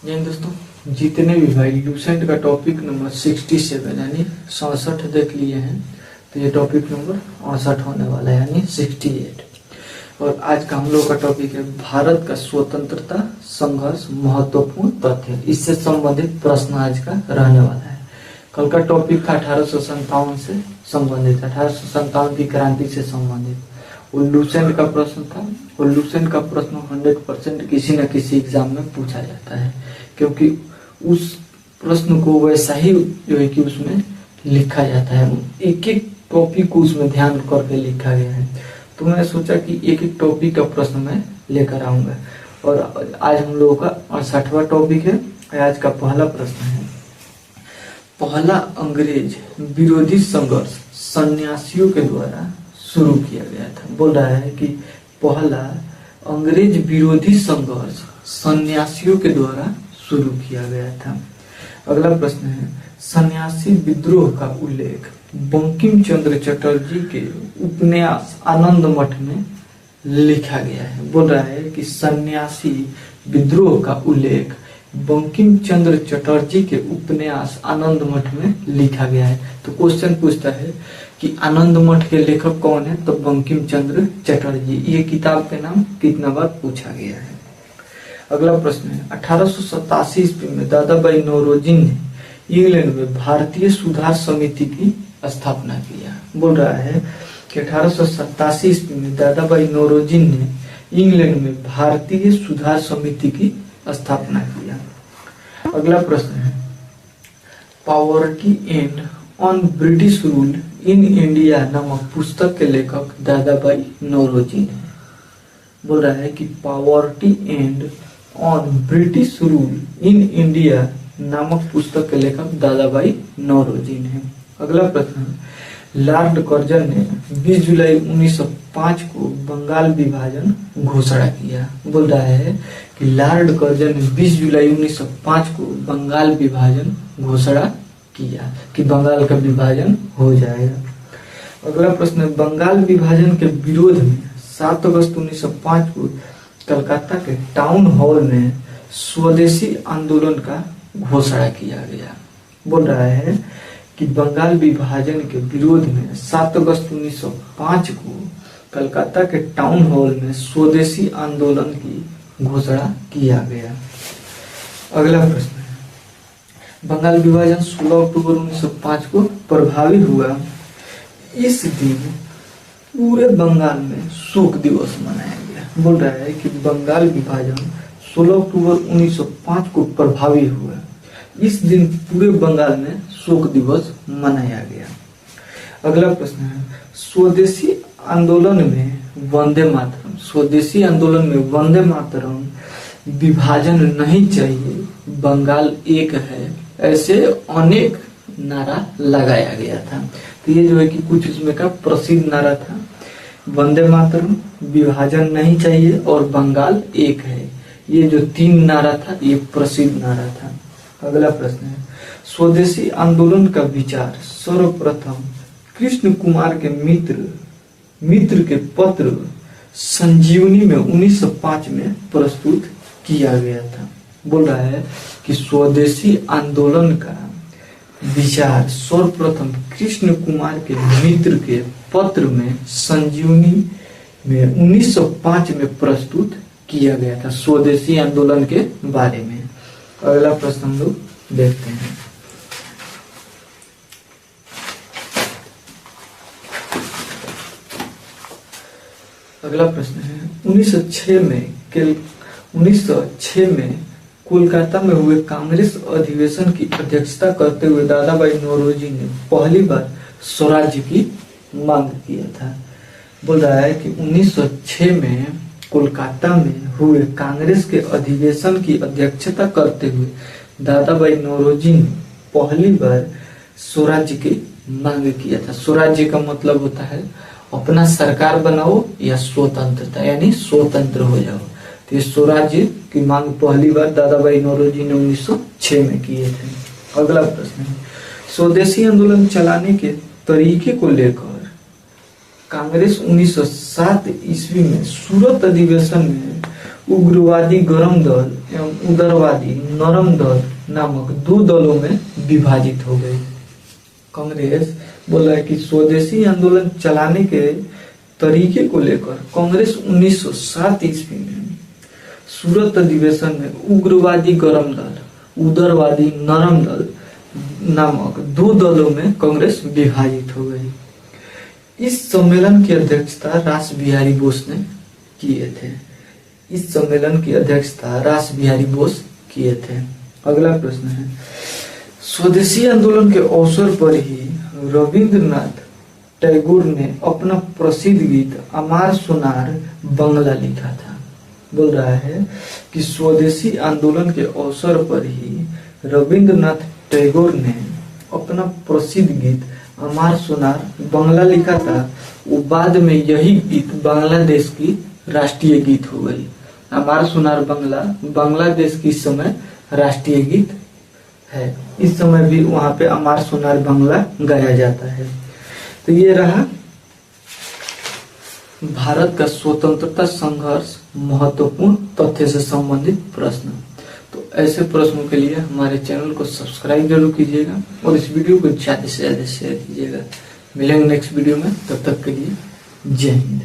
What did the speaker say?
जी दोस्तों, जितने भी भाई लूसेंट का टॉपिक नंबर 67 यानी 67 देख लिए हैं, तो ये टॉपिक नंबर 68 होने वाला है यानी 68। और आज का हम लोग का टॉपिक है भारत का स्वतंत्रता संघर्ष महत्वपूर्ण तथ्य। इससे संबंधित प्रश्न आज का रहने वाला है। कल का टॉपिक था 1857 से संबंधित, 1857 की क्रांति से संबंधित। वो लूसेंट का प्रश्न था। और लूसेंट का प्रश्न 100% किसी न किसी एग्जाम में पूछा जाता है, क्योंकि उस प्रश्न को वैसा ही जो है कि उसमें लिखा जाता है। एक एक टॉपिक को उसमें ध्यान करके लिखा गया है। तो मैं सोचा कि एक एक टॉपिक का प्रश्न मैं लेकर आऊंगा। और आज हम लोगों का 68वां टॉपिक है। आज का पहला प्रश्न है, पहला अंग्रेज विरोधी संघर्ष सन्यासियों के द्वारा शुरू किया गया था। बोल रहा है कि पहला अंग्रेज विरोधी संघर्ष सन्यासियों के द्वारा शुरू किया गया था। अगला प्रश्न है, सन्यासी विद्रोह का उल्लेख बंकिम चंद्र चटर्जी के उपन्यास आनंद मठ में लिखा गया है। बोल रहा है कि सन्यासी विद्रोह का उल्लेख बंकिम चंद्र चटर्जी के उपन्यास आनंद मठ में लिखा गया है। तो क्वेश्चन पूछता है कि आनंद मठ के लेखक कौन है, तो बंकिम चंद्र चटर्जी। ये किताब के नाम कितना बार पूछा गया है। अगला प्रश्न है, 1887 ईस्वी में दादा भाई नौरोजी ने इंग्लैंड में भारतीय सुधार समिति की स्थापना किया। बोल रहा है कि 1887 ईस्वी में दादा भाई नौरोजी ने इंग्लैंड में भारतीय सुधार समिति की स्थापना किया। अगला प्रश्न है, poverty and on British rule in India नामक पुस्तक के लेखक दादा भाई नौरोजी ने। बोल रहा है कि poverty and on British rule in India नामक पुस्तक के लेखक दादा भाई नौरोजी ने। अगला प्रश्न है, लॉर्ड कर्जन ने 20 जुलाई 1905 को बंगाल विभाजन घोषणा किया। बोल रहा है कि लॉर्ड कर्जन ने 20 जुलाई 1905 को बंगाल विभाजन घोषणा किया कि बंगाल का विभाजन हो जाएगा। अगला प्रश्न है, बंगाल विभाजन के विरोध में 7 अगस्त 1905 को कलकत्ता के टाउन हॉल में स्वदेशी आंदोलन का घोषणा किया गया। बोल रहा है कि बंगाल विभाजन के विरोध में 7 अगस्त 1905 को कलकत्ता के टाउन हॉल में स्वदेशी आंदोलन की घोषणा किया गया। अगला प्रश्न है, बंगाल विभाजन 16 अक्टूबर 1905 को प्रभावी हुआ। इस दिन पूरे बंगाल में शोक दिवस मनाया गया। बोल रहा है कि बंगाल विभाजन 16 अक्टूबर 1905 को प्रभावी हुआ। इस दिन पूरे बंगाल में शोक दिवस मनाया गया। अगला प्रश्न है, स्वदेशी आंदोलन में वंदे मातरम, स्वदेशी आंदोलन में वंदे मातरम, विभाजन नहीं चाहिए, बंगाल एक है, ऐसे अनेक नारा लगाया गया था। तो ये जो है कि कुछ इसमें का प्रसिद्ध नारा था, वंदे मातरम, विभाजन नहीं चाहिए और बंगाल एक है। ये जो 3 नारा था ये प्रसिद्ध नारा था। अगला प्रश्न है, स्वदेशी आंदोलन का विचार सर्वप्रथम कृष्ण कुमार के मित्र के पत्र संजीवनी में 1905 में प्रस्तुत किया गया था। बोल रहा है कि स्वदेशी आंदोलन का विचार सर्वप्रथम कृष्ण कुमार के मित्र के पत्र में संजीवनी में 1905 में प्रस्तुत किया गया था स्वदेशी आंदोलन के बारे में। अगला प्रश्न हम लोग देखते हैं। अगला प्रश्न है, 1906 में कोलकाता में हुए कांग्रेस अधिवेशन की अध्यक्षता करते हुए दादा भाई नौरोजी ने पहली बार स्वराज्य की मांग किया था। बोल रहा है कि 1906 में कोलकाता में हुए कांग्रेस के अधिवेशन की अध्यक्षता करते हुए दादा भाई नौरोजी ने पहली बार स्वराज्य की मांग किया था। स्वराज्य का मतलब होता है अपना सरकार बनाओ या स्वतंत्रता, यानी स्वतंत्र हो जाओ। तो ये स्वराज्य की मांग पहली बार दादा भाई नौरोजी ने 1906 में किए थे। अगला प्रश्न है, स्वदेशी आंदोलन चलाने के तरीके को लेकर कांग्रेस 1907 ईस्वी में सूरत अधिवेशन में उग्रवादी गरम दल एवं उदारवादी नरम दल नामक दो दलों में विभाजित हो गई। कांग्रेस बोला है कि स्वदेशी आंदोलन चलाने के तरीके को लेकर कांग्रेस 1907 ईस्वी में सूरत अधिवेशन में उग्रवादी गरम दल उदारवादी नरम दल नामक दो दलों में कांग्रेस विभाजित हो गई। इस सम्मेलन की अध्यक्षता रास बिहारी बोस ने किए थे। इस सम्मेलन की अध्यक्षता रास बिहारी बोस किए थे। अगला प्रश्न है, स्वदेशी आंदोलन के अवसर पर ही रविंद्रनाथ टैगोर ने अपना प्रसिद्ध गीत अमार सोनार बंगला लिखा था। बोल रहा है कि स्वदेशी आंदोलन के अवसर पर ही रविंद्रनाथ टैगोर ने अपना प्रसिद्ध गीत अमार सोनार बंगला लिखा था। वो बाद में यही गीत बांग्लादेश की राष्ट्रीय गीत हो गई। अमार सोनार बंगला बांग्लादेश की इस समय राष्ट्रीय गीत है। इस समय भी वहां पे अमार सोनार बंगला गाया जाता है। तो ये रहा भारत का स्वतंत्रता संघर्ष महत्वपूर्ण तथ्य से संबंधित प्रश्न। तो ऐसे प्रश्नों के लिए हमारे चैनल को सब्सक्राइब जरूर कीजिएगा और इस वीडियो को ज्यादा से ज्यादा शेयर कीजिएगा। मिलेंगे नेक्स्ट वीडियो में, तब तक के लिए जय हिंद।